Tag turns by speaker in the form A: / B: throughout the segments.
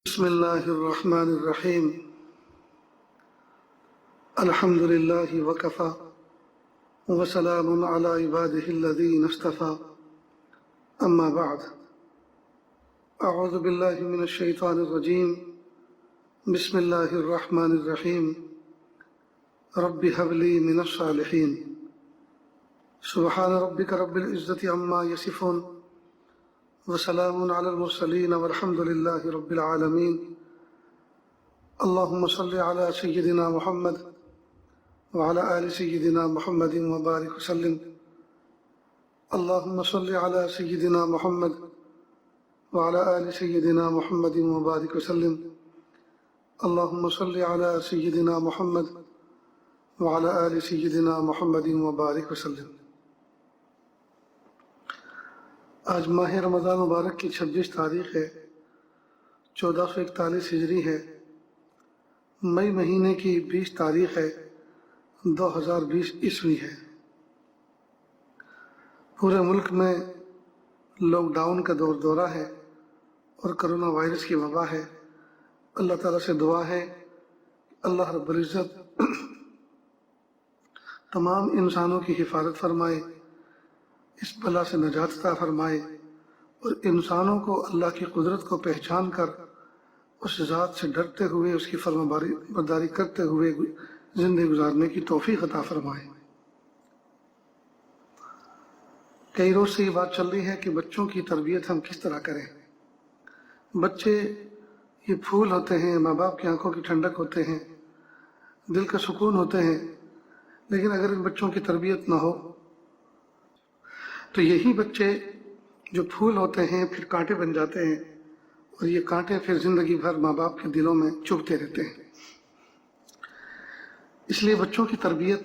A: بسم الله الرحمن الرحيم. الحمد لله وكفى وسلام على عباده الذين اصطفى. أما بعد، أعوذ بالله من الشيطان الرجيم. بسم الله الرحمن الرحيم. رب هب لي من الصالحين. سبحان ربك رب العزة عما يصفون وسلام على المرسلين والحمد لله رب العالمين. اللهم صل على سيدنا محمد وعلى آل سيدنا محمد وبارك وسلم. اللهم صل على سيدنا محمد وعلى آل سيدنا محمد وبارك وسلم. اللهم صل على سيدنا محمد وعلى آل سيدنا محمد وبارك وسلم. آج ماہ رمضان مبارک کی 26 تاریخ ہے، 1441 ہجری ہے، مئی مہینے کی 20 تاریخ ہے، 2020 عیسوی ہے۔ پورے ملک میں لاک ڈاؤن کا دورہ ہے اور کرونا وائرس کی وبا ہے۔ اللہ تعالیٰ سے دعا ہے اللہ رب العزت تمام انسانوں کی حفاظت فرمائے، اس بلا سے نجات عطا فرمائے اور انسانوں کو اللہ کی قدرت کو پہچان کر اس ذات سے ڈرتے ہوئے اس کی فرمانبرداری کرتے ہوئے زندگی گزارنے کی توفیق عطا فرمائے۔ کئی روز سے یہ بات چل رہی ہے کہ بچوں کی تربیت ہم کس طرح کریں۔ بچے یہ پھول ہوتے ہیں، ماں باپ کی آنکھوں کی ٹھنڈک ہوتے ہیں، دل کا سکون ہوتے ہیں، لیکن اگر ان بچوں کی تربیت نہ ہو تو یہی بچے جو پھول ہوتے ہیں پھر کانٹے بن جاتے ہیں، اور یہ کانٹے پھر زندگی بھر ماں باپ کے دلوں میں چبھتے رہتے ہیں۔ اس لیے بچوں کی تربیت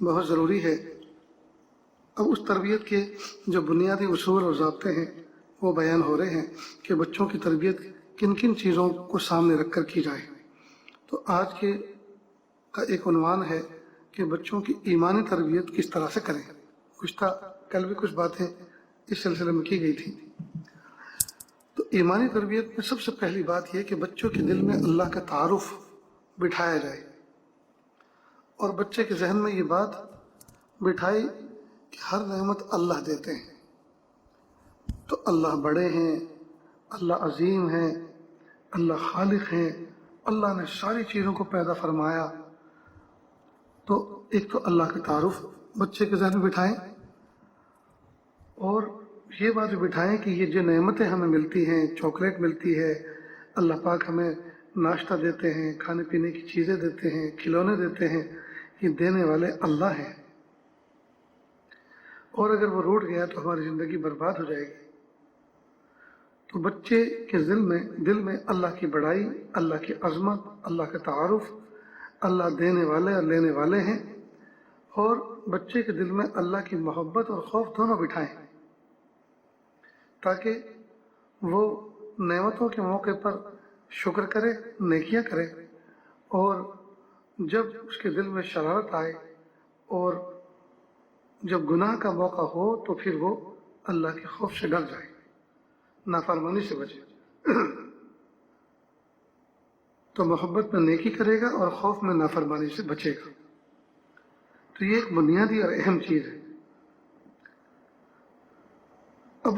A: بہت ضروری ہے۔ اب اس تربیت کے جو بنیادی اصول اور ضابطے ہیں وہ بیان ہو رہے ہیں کہ بچوں کی تربیت کن کن چیزوں کو سامنے رکھ کر کی جائے۔ تو آج کے کا ایک عنوان ہے کہ بچوں کی ایمانی تربیت کس طرح سے کریں۔ کل بھی کچھ باتیں اس سلسلے میں کی گئی تھی۔ تو ایمانی تربیت میں سب سے پہلی بات یہ کہ بچوں کے دل میں اللہ کا تعارف بٹھایا جائے، اور بچے کے ذہن میں یہ بات بٹھائی کہ ہر نعمت اللہ دیتے ہیں، تو اللہ بڑے ہیں، اللہ عظیم ہیں، اللہ خالق ہیں، اللہ نے ساری چیزوں کو پیدا فرمایا۔ تو ایک تو اللہ کا تعارف بچے کے ذہن میں بٹھائیں، اور یہ بات بٹھائیں کہ یہ جو نعمتیں ہمیں ملتی ہیں، چاکلیٹ ملتی ہے، اللہ پاک ہمیں ناشتہ دیتے ہیں، کھانے پینے کی چیزیں دیتے ہیں، کھلونے دیتے ہیں، یہ دینے والے اللہ ہیں، اور اگر وہ روٹ گیا تو ہماری زندگی برباد ہو جائے گی۔ تو بچے کے دل میں اللہ کی بڑائی، اللہ کی عظمت، اللہ کا تعارف، اللہ دینے والے اور لینے والے ہیں، اور بچے کے دل میں اللہ کی محبت اور خوف دونوں بٹھائیں، تاکہ وہ نعمتوں کے موقع پر شکر کرے، نیکیاں کرے، اور جب اس کے دل میں شرارت آئے اور جب گناہ کا موقع ہو تو پھر وہ اللہ کے خوف سے ڈر جائے، نافرمانی سے بچے۔ تو محبت میں نیکی کرے گا اور خوف میں نافرمانی سے بچے گا۔ تو یہ ایک بنیادی اور اہم چیز ہے۔ اب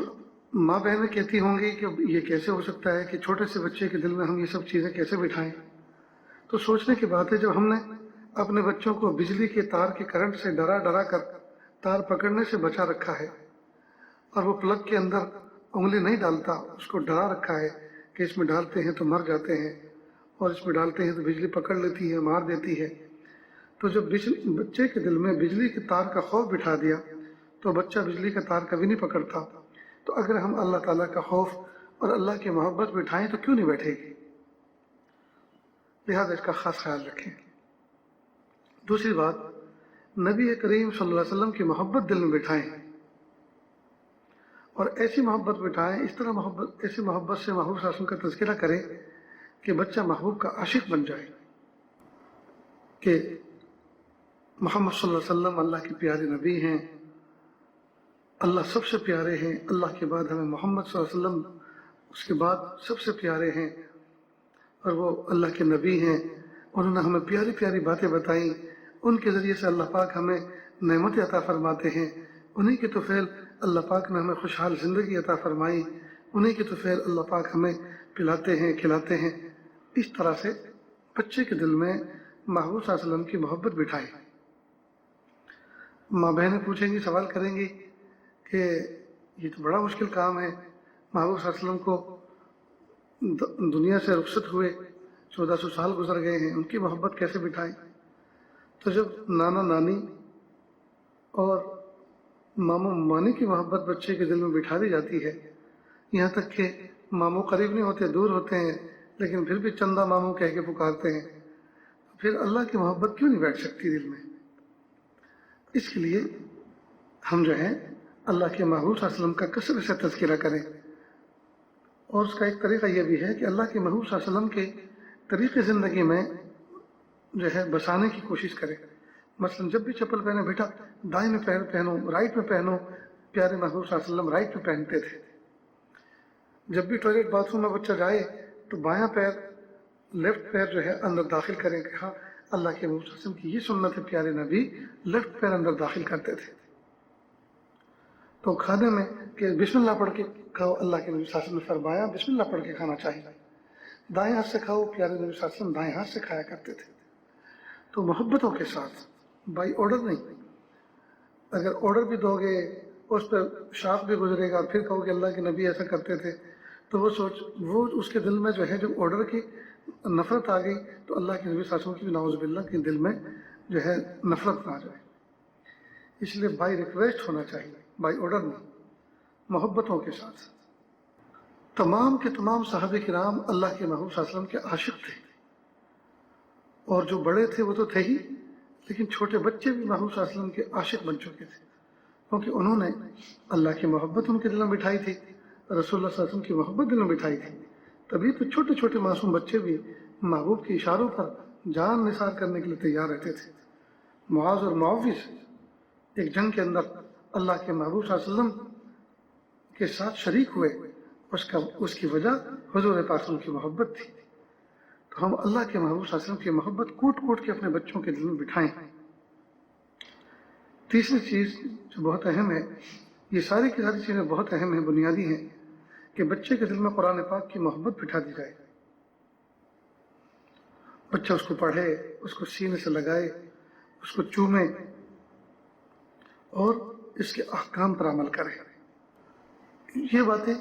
A: ماں بہنیں کہتی ہوں گی کہ یہ کیسے ہو سکتا ہے کہ چھوٹے سے بچے کے دل میں ہم یہ سب چیزیں کیسے بٹھائیں؟ تو سوچنے کی بات ہے، جب ہم نے اپنے بچوں کو بجلی کے تار کے کرنٹ سے ڈرا کر تار پکڑنے سے بچا رکھا ہے، اور وہ پلگ کے اندر انگلی نہیں ڈالتا، اس کو ڈرا رکھا ہے کہ اس میں ڈالتے ہیں تو مر جاتے ہیں، اور اس میں ڈالتے ہیں تو بجلی پکڑ لیتی ہے، مار دیتی ہے، تو جب بچے کے دل میں بجلی کے تار کا خوف بٹھا دیا تو بچہ بجلی کا تار کبھی نہیں پکڑتا۔ تو اگر ہم اللہ تعالیٰ کا خوف اور اللہ کی محبت بٹھائیں تو کیوں نہیں بیٹھے گی؟ لہذا اس کا خاص خیال رکھیں۔ دوسری بات، نبی کریم صلی اللہ علیہ وسلم کی محبت دل میں بٹھائیں، اور ایسی محبت بٹھائیں، ایسی محبت سے محبوب صلی اللہ علیہ وسلم کا تذکرہ کریں کہ بچہ محبوب کا عاشق بن جائے، کہ محمد صلی اللہ علیہ وسلم اللہ کے پیارے نبی ہیں، اللہ سب سے پیارے ہیں، اللہ کے بعد ہمیں محمد صلی اللہ علیہ وسلم اس کے بعد سب سے پیارے ہیں، اور وہ اللہ کے نبی ہیں، انہوں نے ہمیں پیاری پیاری باتیں بتائیں، ان کے ذریعے سے اللہ پاک ہمیں نعمت عطا فرماتے ہیں، انہی کے طفیل اللہ پاک نے ہمیں خوشحال زندگی عطا فرمائی، انہی کے طفیل اللہ پاک ہمیں پلاتے ہیں کھلاتے ہیں۔ اس طرح سے بچے کے دل میں محبوب صلی اللہ علیہ وسلم کی محبت بٹھائے۔ ماں بہنیں پوچھیں گی، سوال کریں گی کہ یہ تو بڑا مشکل کام ہے، محبوب صلی اللہ علیہ وسلم کو دنیا سے رخصت ہوئے 1400 سال گزر گئے ہیں، ان کی محبت کیسے بٹھائیں؟ تو جب نانا نانی اور ماموں مانی کی محبت بچے کے دل میں بٹھا دی جاتی ہے، یہاں تک کہ ماموں قریب نہیں ہوتے، دور ہوتے ہیں، لیکن پھر بھی چندہ ماموں کہہ کے پکارتے ہیں، پھر اللہ کی محبت کیوں نہیں بیٹھ سکتی دل میں؟ اس کے لیے ہم جو ہے اللہ کے محبوب صلی اللہ علیہ وسلم کا کثرت سے تذکرہ کریں، اور اس کا ایک طریقہ یہ بھی ہے کہ اللہ کے محبوب صلی اللہ علیہ وسلم کے طریقے زندگی میں جو ہے بسانے کی کوشش کریں۔ مثلا جب بھی چپل پہنے، بیٹا دائیں میں پیر پہنو، رائٹ میں پہنو، پیارے محبوب صلی اللہ علیہ وسلم رائٹ میں پہنتے تھے۔ جب بھی ٹوائلٹ باتھ روم میں بچہ جائے تو بایاں پیر، لیفٹ پیر جو ہے اندر داخل کریں کہ ہاں اللہ کے محبوب صلی اللہ علیہ وسلم کی یہ سنت ہے، پیارے نبی لیفٹ پیر اندر داخل کرتے تھے۔ تو کھانے میں کہ بسم اللہ پڑھ کے کھاؤ، اللہ کے نبی صلی اللہ علیہ وسلم نے فرمایا بسم اللہ پڑھ کے کھانا چاہیے۔ دائیں ہاتھ سے کھاؤ، پیارے نبی صلی اللہ علیہ وسلم دائیں ہاتھ سے کھایا کرتے تھے۔ تو محبتوں کے ساتھ، بائی آرڈر نہیں۔ اگر آرڈر بھی دو گے، اس پہ شاپ بھی گزرے گا، پھر کہو کہ اللہ کے نبی ایسا کرتے تھے، تو وہ اس کے دل میں جو ہے جب آرڈر کی نفرت آ گئی تو اللہ کے نبی صلی اللہ علیہ وسلم کی نعوذ باللہ کے دل میں جو ہے نفرت نہ آ جائے۔ اس لیے بائی ریکویسٹ ہونا چاہیے، بائی آرڈر نہیں، محبتوں کے ساتھ۔ تمام کے تمام صحابہ کرام اللہ کے محبوب صلی اللہ علیہ وسلم کے عاشق تھے، اور جو بڑے تھے وہ تو تھے ہی، لیکن چھوٹے بچے بھی محبوب صلی اللہ علیہ وسلم کے عاشق بن چکے تھے، کیونکہ انہوں نے اللہ کی محبت ان کے دل میں بٹھائی تھی، رسول اللہ صلی اللہ علیہ وسلم کی محبت دل میں بٹھائی تھی۔ تبھی تو چھوٹے چھوٹے معصوم بچے بھی محبوب کے اشاروں پر جان نثار کرنے کے لیے تیار رہتے تھے۔ معاذ اور معوذ ایک جنگ کے اندر اللہ کے محبوب صلی اللہ علیہ وسلم کے ساتھ شریک ہوئے، اس کی وجہ حضور پاک صلی اللہ علیہ وسلم کی محبت تھی۔ تو ہم اللہ کے محبوب صلی اللہ علیہ وسلم کی محبت کوٹ کوٹ کے اپنے بچوں کے دل میں بٹھائیں۔ تیسری چیز جو بہت اہم ہے، یہ ساری کی ساری چیزیں بہت اہم ہیں، بنیادی ہیں، کہ بچے کے دل میں قرآن پاک کی محبت بٹھا دی جائے۔ بچہ اس کو پڑھے، اس کو سینے سے لگائے، اس کو چومے اور اس کے احکام پر عمل کرے۔ یہ باتیں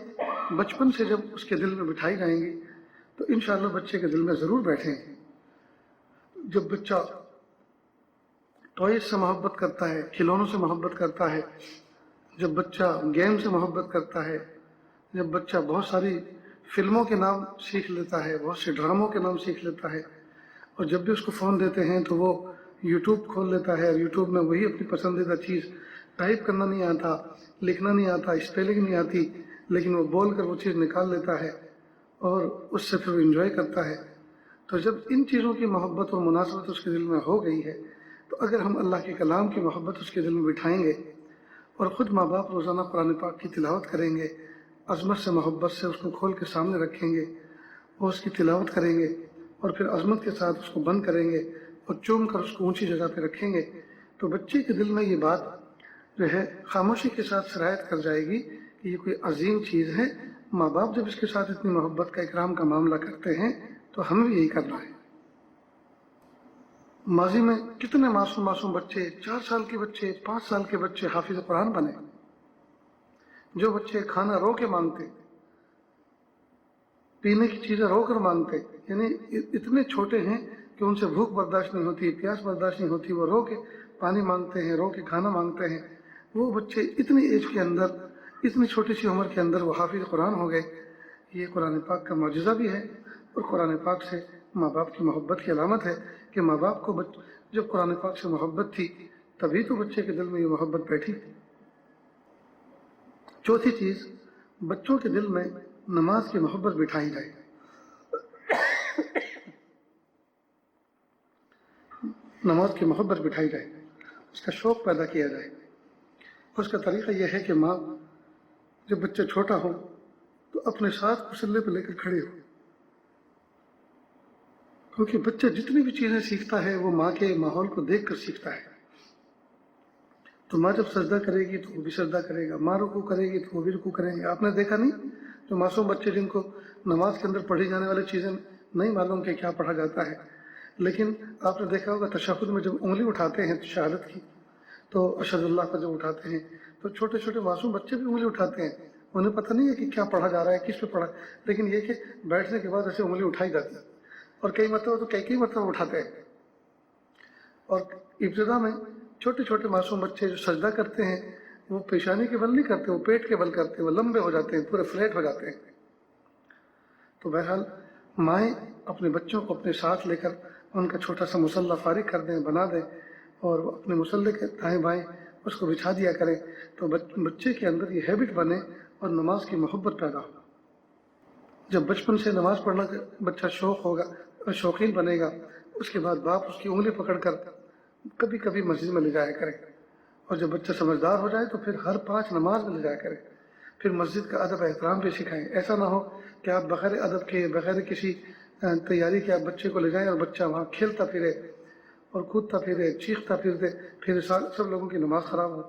A: بچپن سے جب اس کے دل میں بٹھائی جائیں گی تو انشاءاللہ بچے کے دل میں ضرور بیٹھیں گے۔ جب بچہ ٹوائز سے محبت کرتا ہے، کھلونوں سے محبت کرتا ہے، جب بچہ گیم سے محبت کرتا ہے، جب بچہ بہت ساری فلموں کے نام سیکھ لیتا ہے، بہت سے ڈراموں کے نام سیکھ لیتا ہے، اور جب بھی اس کو فون دیتے ہیں تو وہ یوٹیوب کھول لیتا ہے، اور یوٹیوب میں وہی اپنی پسندیدہ چیز، ٹائپ کرنا نہیں آتا، لکھنا نہیں آتا، اسپیلنگ نہیں آتی، لیکن وہ بول کر وہ چیز نکال لیتا ہے اور اس سے پھر وہ انجوائے کرتا ہے۔ تو جب ان چیزوں کی محبت اور مناسبت اس کے دل میں ہو گئی ہے تو اگر ہم اللہ کے کلام کی محبت اس کے دل میں بٹھائیں گے اور خود ماں باپ روزانہ قرآن پاک کی تلاوت کریں گے، عظمت سے محبت سے اس کو کھول کے سامنے رکھیں گے اور اس کی تلاوت کریں گے، اور پھر عظمت کے ساتھ اس کو بند کریں گے اور چوم کر اس کو اونچی جگہ پہ رکھیں گے، تو بچے کے دل میں یہ بات جو ہے خاموشی کے ساتھ سرایت کر جائے گی کہ یہ کوئی عظیم چیز ہے۔ ماں باپ جب اس کے ساتھ اتنی محبت کا اکرام کا معاملہ کرتے ہیں تو ہمیں بھی یہی کرنا ہے۔ ماضی میں کتنے معصوم بچے، 4 سال کے بچے، 5 سال کے بچے حافظ قرآن بنے، جو بچے کھانا رو کے مانگتے، پینے کی چیزیں رو کر مانگتے، یعنی اتنے چھوٹے ہیں کہ ان سے بھوک برداشت نہیں ہوتی، پیاس برداشت نہیں ہوتی، وہ رو کے پانی مانگتے ہیں، رو کے کھانا مانگتے ہیں، وہ بچے اتنی ایج کے اندر، اتنی چھوٹی سی عمر کے اندر وہ حافظ قرآن ہو گئے۔ یہ قرآن پاک کا معجزہ بھی ہے، اور قرآن پاک سے ماں باپ کی محبت کی علامت ہے کہ ماں باپ کو جب قرآن پاک سے محبت تھی تبھی تو بچے کے دل میں یہ محبت بیٹھی۔ چوتھی چیز، بچوں کے دل میں نماز کی محبت بٹھائی جائے۔ نماز کی محبت بٹھائی جائے، اس کا شوق پیدا کیا جائے۔ اس کا طریقہ یہ ہے کہ ماں جب بچہ چھوٹا ہو تو اپنے ساتھ مصلی پہ لے کر کھڑی ہو، کیونکہ بچہ جتنی بھی چیزیں سیکھتا ہے وہ ماں کے ماحول کو دیکھ کر سیکھتا ہے. تو ماں جب سجدہ کرے گی تو وہ بھی سجدہ کرے گا، ماں رکوع کرے گی تو وہ بھی رکوع کریں گے. آپ نے دیکھا نہیں جو معصوم بچے جن کو نماز کے اندر پڑھی جانے والی چیزیں نہیں معلوم کہ کیا پڑھا جاتا ہے، لیکن آپ نے دیکھا ہوگا تشہد میں جب انگلی اٹھاتے ہیں شہادت کی تو اشہد اللہ کا جب اٹھاتے ہیں تو چھوٹے چھوٹے معصوم بچے بھی انگلی اٹھاتے ہیں. انہیں پتہ نہیں ہے کہ کیا پڑھا جا رہا ہے، کس پہ پڑھا، لیکن یہ کہ بیٹھنے کے بعد ایسے انگلی اٹھائی جاتی ہے اور کئی مرتبہ تو کئی مرتبہ اٹھاتے ہیں. اور ابتدا میں چھوٹے چھوٹے معصوم بچے جو سجدہ کرتے ہیں وہ پیشانی کے بل نہیں کرتے، وہ پیٹ کے بل کرتے ہیں، وہ لمبے ہو جاتے ہیں، پورے فلیٹ ہو جاتے ہیں. تو بہرحال مائیں اپنے بچوں کو اپنے ساتھ لے کر ان کا چھوٹا سا مصلی فارغ کر دیں، بنا دیں اور اپنے مصلی کے دائیں بائیں اس کو بچھا دیا کریں تو بچے کے اندر یہ ہیبٹ بنے اور نماز کی محبت پیدا ہو. جب بچپن سے نماز پڑھنا بچہ شوق ہوگا، شوقین بنے گا، اس کے بعد باپ اس کی انگلی پکڑ کر کبھی کبھی مسجد میں لے جایا کرے، اور جب بچہ سمجھدار ہو جائے تو پھر ہر 5 نماز میں لے جایا کرے. پھر مسجد کا ادب احترام بھی سکھائیں. ایسا نہ ہو کہ آپ بغیر ادب کے، بغیر کسی تیاری کے آپ بچے کو لے جائیں اور بچہ وہاں کھیلتا پھرے اور کودتا پھرے، چیختا پھرتے، پھر سب لوگوں کی نماز خراب ہو.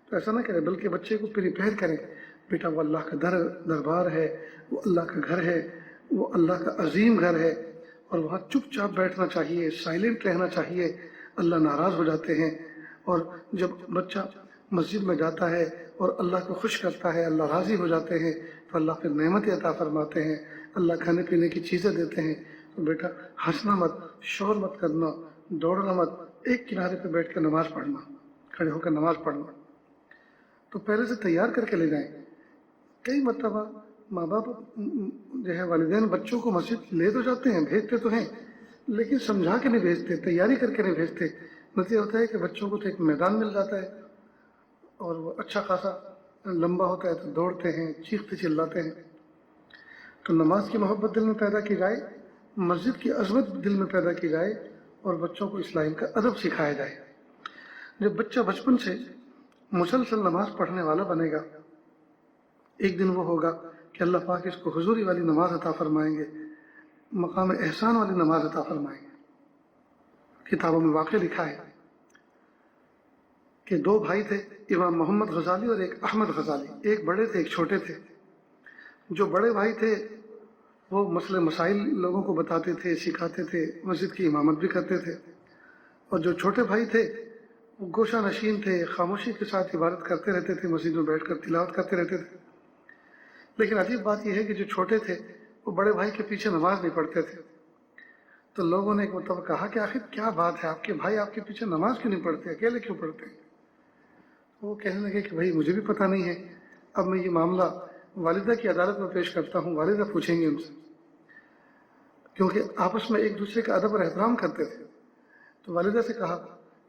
A: تو ایسا نہ کریں، بلکہ بچے کو پریپیئر کریں. بیٹا وہ اللہ کا دربار ہے، وہ اللہ کا گھر ہے، وہ اللہ کا عظیم گھر ہے، اور وہاں چپ چاپ بیٹھنا چاہیے، سائلنٹ رہنا چاہیے. اللہ ناراض ہو جاتے ہیں. اور جب بچہ مسجد میں جاتا ہے اور اللہ کو خوش کرتا ہے، اللہ راضی ہو جاتے ہیں تو اللہ پھر نعمتیں عطا فرماتے ہیں، اللہ کھانے پینے کی چیزیں دیتے ہیں. تو بیٹا ہنسنا مت، شور مت کرنا، دوڑنا مت، ایک کنارے پہ بیٹھ کے نماز پڑھنا، کھڑے ہو کر نماز پڑھنا. تو پہلے سے تیار کر کے لے جائیں. کئی مرتبہ ماں باپ جو ہے والدین بچوں کو مسجد لے تو جاتے ہیں، بھیجتے تو ہیں، لیکن سمجھا کے نہیں بھیجتے، تیاری کر کے نہیں بھیجتے. نتیجہ ہوتا ہے کہ بچوں کو تو ایک میدان مل جاتا ہے اور وہ اچھا خاصا لمبا ہوتا ہے تو دوڑتے ہیں، چیختے چلاتے ہیں. تو نماز کی محبت دل میں پیدا کی جائے، مسجد کی عظمت دل میں پیدا کی جائے اور بچوں کو اسلام کا ادب سکھایا جائے. جب بچہ بچپن سے مسلسل نماز پڑھنے والا بنے گا، ایک دن وہ ہوگا کہ اللہ پاک اس کو حضوری والی نماز عطا فرمائیں گے، مقام احسان والی نماز عطا فرمائیں گے. کتابوں میں واقع لکھا ہے کہ 2 بھائی تھے، امام محمد غزالی اور ایک احمد غزالی. ایک بڑے تھے، ایک چھوٹے تھے. جو بڑے بھائی تھے وہ مسئلے مسائل لوگوں کو بتاتے تھے، سکھاتے تھے، مسجد کی امامت بھی کرتے تھے. اور جو چھوٹے بھائی تھے وہ گوشہ نشین تھے، خاموشی کے ساتھ عبادت کرتے رہتے تھے، مسجد میں بیٹھ کر تلاوت کرتے رہتے تھے. لیکن عجیب بات یہ ہے کہ جو چھوٹے تھے وہ بڑے بھائی کے پیچھے نماز نہیں پڑھتے تھے. تو لوگوں نے ایک مرتبہ کہا کہ آخر کیا بات ہے، آپ کے بھائی آپ کے پیچھے نماز کیوں نہیں پڑھتے، اکیلے کیوں پڑھتے ہیں؟ وہ کہنے لگے کہ بھائی مجھے بھی پتہ نہیں ہے، اب میں یہ معاملہ والدہ کی عدالت میں پیش کرتا ہوں، والدہ پوچھیں گے ان سے، کیونکہ آپس میں ایک دوسرے کا ادب اور احترام کرتے تھے. تو والدہ سے کہا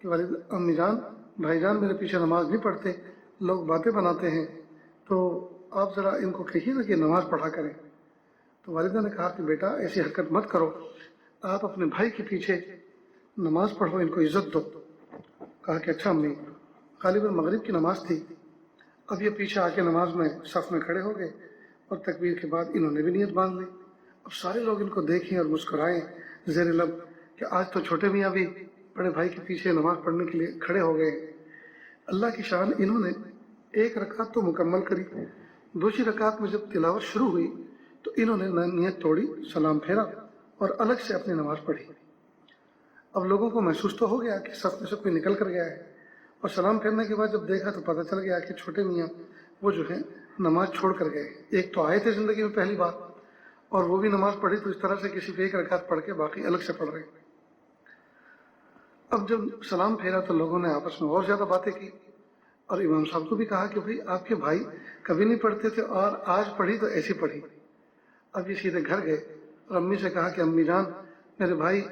A: کہ والدہ، امی جان، بھائی جان میرے پیچھے نماز نہیں پڑھتے، لوگ باتیں بناتے ہیں، تو آپ ذرا ان کو کہیے نا کہ نماز پڑھا کریں. تو والدہ نے کہا کہ بیٹا ایسی حرکت مت کرو، آپ اپنے بھائی کے پیچھے نماز پڑھو، ان کو عزت دو. کہا کہ اچھا امی. غالباً مغرب کی نماز تھی. اب یہ پیچھے آ کے نماز میں صف میں کھڑے ہو گئے اور تکبیر کے بعد انہوں نے بھی نیت باندھ لی. اب سارے لوگ ان کو دیکھیں اور مسکرائیں زیر لب کہ آج تو چھوٹے میاں بھی بڑے بھائی کے پیچھے نماز پڑھنے کے لیے کھڑے ہو گئے. اللہ کی شان، انہوں نے 1 رکعت تو مکمل کری. دوسری رکعت میں جب تلاوت شروع ہوئی تو انہوں نے نیت توڑی، سلام پھیرا اور الگ سے اپنی نماز پڑھی. اب لوگوں کو محسوس تو ہو گیا کہ صف میں سے کوئی نکل کر گیا ہے، اور سلام پھیرنے کے بعد جب دیکھا تو پتہ چل گیا کہ چھوٹے میاں وہ جو ہے نماز چھوڑ کر گئے. ایک تو آئے تھے زندگی میں پہلی بار، اور وہ بھی نماز پڑھی تو اس طرح سے کسی پہ 1 رکعت پڑھ کے باقی الگ سے پڑھ رہے. اب جب سلام پھیرا تو لوگوں نے آپس میں اور زیادہ باتیں کی، اور امام صاحب کو بھی کہا کہ بھائی آپ کے بھائی کبھی نہیں پڑھتے تھے اور آج پڑھی تو ایسی پڑھی. اب یہ سیدھے گھر گئے اور امی سے کہا کہ امی جان، میرے بھائی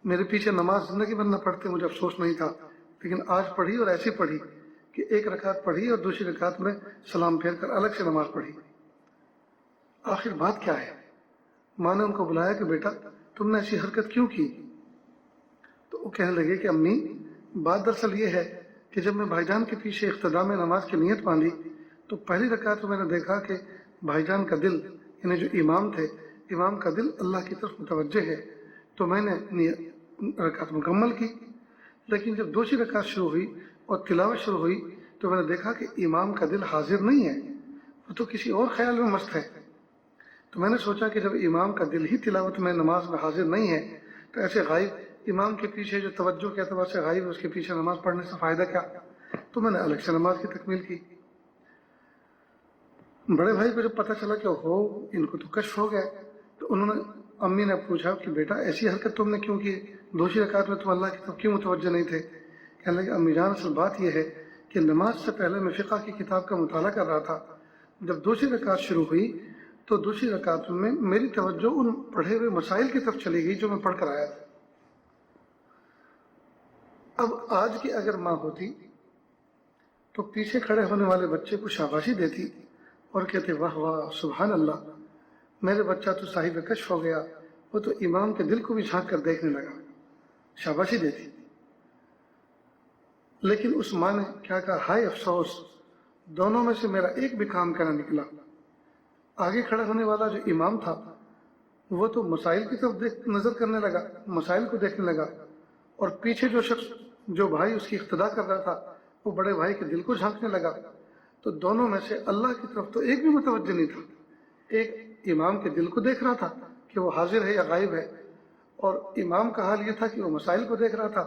A: میرے پیچھے نماز زندگی بھر نہ پڑھتے، مجھے افسوس نہیں تھا، لیکن آج پڑھی اور ایسی پڑھی کہ 1 رکعت پڑھی اور دوسری رکعت میں سلام پھیر کر الگ سے نماز پڑھی. آخر بات کیا ہے؟ ماں نے ان کو بلایا کہ بیٹا تم نے ایسی حرکت کیوں کی؟ تو وہ کہنے لگے کہ امی، بات دراصل یہ ہے کہ جب میں بھائی جان کے پیچھے اقتداء میں نماز کی نیت باندھی تو پہلی رکعت میں نے دیکھا کہ بھائی جان کا دل، یعنی جو امام تھے، امام کا دل اللہ کی طرف متوجہ ہے، تو میں نے رکعت مکمل کی، لیکن جب دوسری رکعت شروع ہوئی اور تلاوت شروع ہوئی تو میں نے دیکھا کہ امام کا دل حاضر نہیں ہے، وہ تو کسی اور خیال میں مست ہے۔ تو میں نے سوچا کہ جب امام کا دل ہی تلاوت میں نماز میں حاضر نہیں ہے تو ایسے غائب امام کے پیچھے جو توجہ کے اعتبار سے غائب ہے، اس کے پیچھے نماز پڑھنے سے فائدہ کیا؟ تو میں نے الگ سے نماز کی تکمیل کی۔ بڑے بھائی کو جب پتہ چلا کہ ان کو تو کشف ہو گیا، تو انہوں نے امی نے پوچھا کہ بیٹا ایسی حرکت تم نے کیوں کی، دوسری رکعت میں تم اللہ کی طرف کیوں متوجہ نہیں تھے؟ کہنے لگے امی جان اصل بات یہ ہے کہ نماز سے پہلے میں فقہ کی کتاب کا مطالعہ کر رہا تھا، جب دوسری رکعت شروع ہوئی تو دوسری رکعت میں میری توجہ ان پڑھے ہوئے مسائل کی طرف چلی گئی جو میں پڑھ کر آیا تھا۔ اب آج کی اگر ماں ہوتی تو پیچھے کھڑے ہونے والے بچے کو شاباشی دیتی اور کہتے واہ واہ سبحان اللہ، میرے بچہ تو صاحب کشف ہو گیا، وہ تو امام کے دل کو بھی جھانک کر دیکھنے لگا، شاباشی دیتی۔ لیکن اس ماں نے کیا کہا، ہائے افسوس، دونوں میں سے میرا ایک بھی کام کا نہ نکلا۔ آگے کھڑا ہونے والا جو امام تھا وہ تو مسائل کی طرف نظر کرنے لگا، مسائل کو دیکھنے لگا، اور پیچھے جو شخص جو بھائی اس کی اقتدا کر رہا تھا وہ بڑے بھائی کے دل کو جھانکنے لگا۔ تو دونوں میں سے اللہ کی طرف تو ایک بھی متوجہ نہیں تھا، ایک امام کے دل کو دیکھ رہا تھا کہ وہ حاضر ہے یا غائب ہے، اور امام کا حال یہ تھا کہ وہ مسائل کو دیکھ رہا تھا،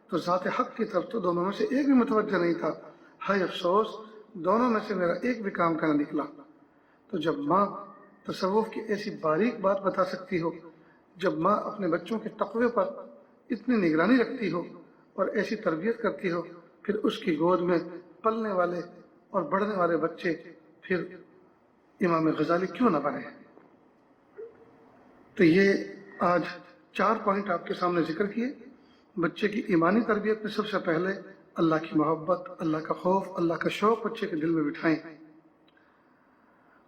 A: تو ذات حق کی طرف تو دونوں میں سے ایک بھی متوجہ نہیں تھا۔ ہائے افسوس، دونوں میں سے میرا ایک بھی کام کا نہ نکلا۔ تو جب ماں تصوف کی ایسی باریک بات بتا سکتی ہو، جب ماں اپنے بچوں کے تقوی پر اتنی نگرانی رکھتی ہو اور ایسی تربیت کرتی ہو، پھر اس کی گود میں پلنے والے اور بڑھنے والے بچے پھر امام غزالی کیوں نہ بنے؟ تو یہ آج 4 پوائنٹ آپ کے سامنے ذکر کیے۔ بچے کی ایمانی تربیت میں سب سے پہلے اللہ کی محبت، اللہ کا خوف، اللہ کا شوق بچے کے دل میں بٹھائیں،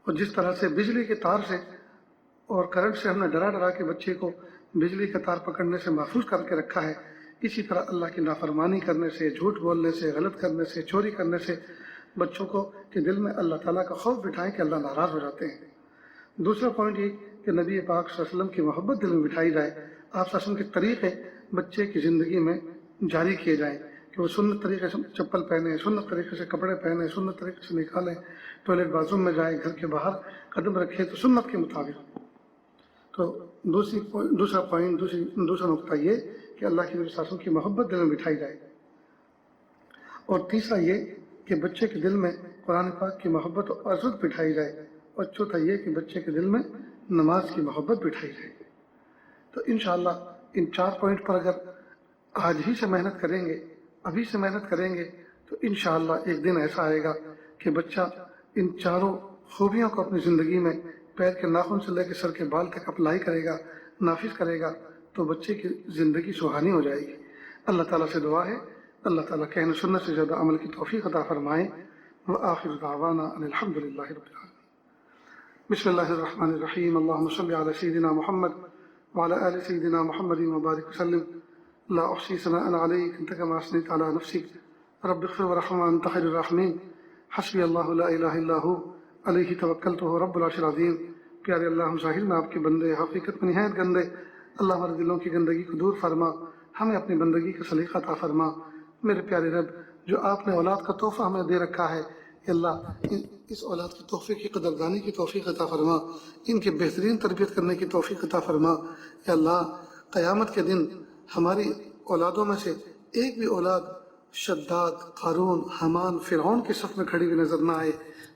A: اور جس طرح سے بجلی کے تار سے اور کرنٹ سے ہم نے ڈرا ڈرا کے بچے کو بجلی کا تار پکڑنے سے محفوظ کر کے رکھا ہے، اسی طرح اللہ کی نافرمانی کرنے سے، جھوٹ بولنے سے، غلط کرنے سے، چوری کرنے سے بچوں کو کے دل میں اللہ تعالیٰ کا خوف بٹھائیں کہ اللہ ناراض ہو جاتے ہیں۔ دوسرا پوائنٹ یہ کہ نبی پاک صلی اللہ علیہ وسلم کی محبت دل میں بٹھائی جائے، آپ صلی اللہ علیہ وسلم کے طریقے بچے کی زندگی میں جاری کیے جائیں کہ وہ سنت طریقے سے چپل پہنے، سنت طریقے سے کپڑے پہنے، سنت طریقے سے نکالیں، ٹوائلٹ باتھ روم میں جائے، گھر کے باہر قدم رکھے تو سنت کے مطابق۔ تو دوسرا نقطہ یہ کہ اللہ کے نبی صلی اللہ علیہ وسلم کی محبت دل میں بٹھائی جائے، اور تیسرا یہ کہ بچے کے دل میں قرآن پاک کی محبت اور عزت بٹھائی جائے، اور چوتھا یہ کہ بچے کے دل میں نماز کی محبت بٹھائی جائے۔ تو انشاءاللہ ان 4 پوائنٹ پر اگر آج ہی سے محنت کریں گے، ابھی سے محنت کریں گے، تو انشاءاللہ ایک دن ایسا آئے گا کہ بچہ ان 4 خوبیوں کو اپنی زندگی میں پیر کے ناخن سے لے کے سر کے بال تک اپلائی کرے گا، نافذ کرے گا، تو بچے کی زندگی سہانی ہو جائے گی۔ اللہ تعالیٰ سے دعا ہے اللہ تعالیٰ کہنے سننے سے زیادہ عمل کی توفیق عطا فرمائے۔ وآخر دعوانا ان الحمد للہ رب العالمین۔ بسم اللہ الرحمن الرحیم، اللہم صل علی سیدنا محمد وعلی آل سیدنا محمد وبارک وسلم۔ لا احصی ثناء علیک انت کما اثنیت علی نفسک رب اغفر وارحم وانت خیر الراحمین۔ حسبی اللہ لا الہ الا ہو علیہ توکلت وهو رب العرش العظیم۔ پیارے اللہ، ہم ظاہر میں آپ کے بندے، حقیقت میں نہایت گندے، اللہ ہمارے دلوں کی گندگی کو دور فرما، ہمیں اپنی بندگی کا سلیقہ عطا فرما۔ میرے پیارے رب، جو آپ نے اولاد کا تحفہ ہمیں دے رکھا ہے، کہ اللہ اس اولاد کے تحفے کی قدردانی کی توفیق عطا فرما، ان کی بہترین تربیت کرنے کی توفیق عطا فرما۔ یا اللہ، قیامت کے دن ہماری اولادوں میں سے ایک بھی اولاد شداد، قارون، حامان، فرعون کے صف میں کھڑی ہوئی نظر نہ آئے،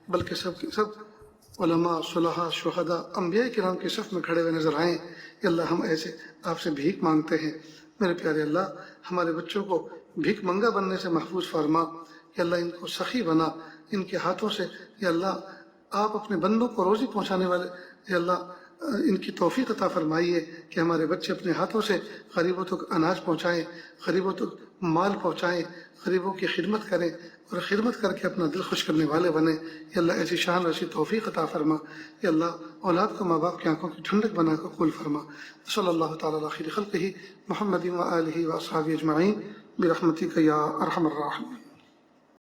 A: بلکہ سب کے سب علماء، صلحاء، شہداء، انبیاء کرام کے صف میں کھڑے ہوئے نظر آئیں۔ یا اللہ، ہم ایسے آپ سے بھیک مانگتے ہیں۔ میرے پیارے اللہ، ہمارے بچوں کو بھیک منگا بننے سے محفوظ فرما۔ یا اللہ، ان کو سخی بنا، ان کے ہاتھوں سے یا اللہ آپ اپنے بندوں کو روزی پہنچانے والے، یا اللہ ان کی توفیق عطا فرمائیے کہ ہمارے بچے اپنے ہاتھوں سے غریبوں تک اناج پہنچائیں، غریبوں تک مال پہنچائیں، غریبوں کی خدمت کریں، اور خدمت کر کے اپنا دل خوش کرنے والے بنیں۔ یا اللہ ایسی شان ایسی توفیق عطا فرما۔ یا اللہ اولاد کو ماں باپ کی آنکھوں کی ٹھنڈک بنا کر قبول فرما۔ صلی اللہ تعالیٰ علی خیر خلقہ محمد و آلہ و اصحابہ اجمعین برحمتک یا ارحم الراحمین۔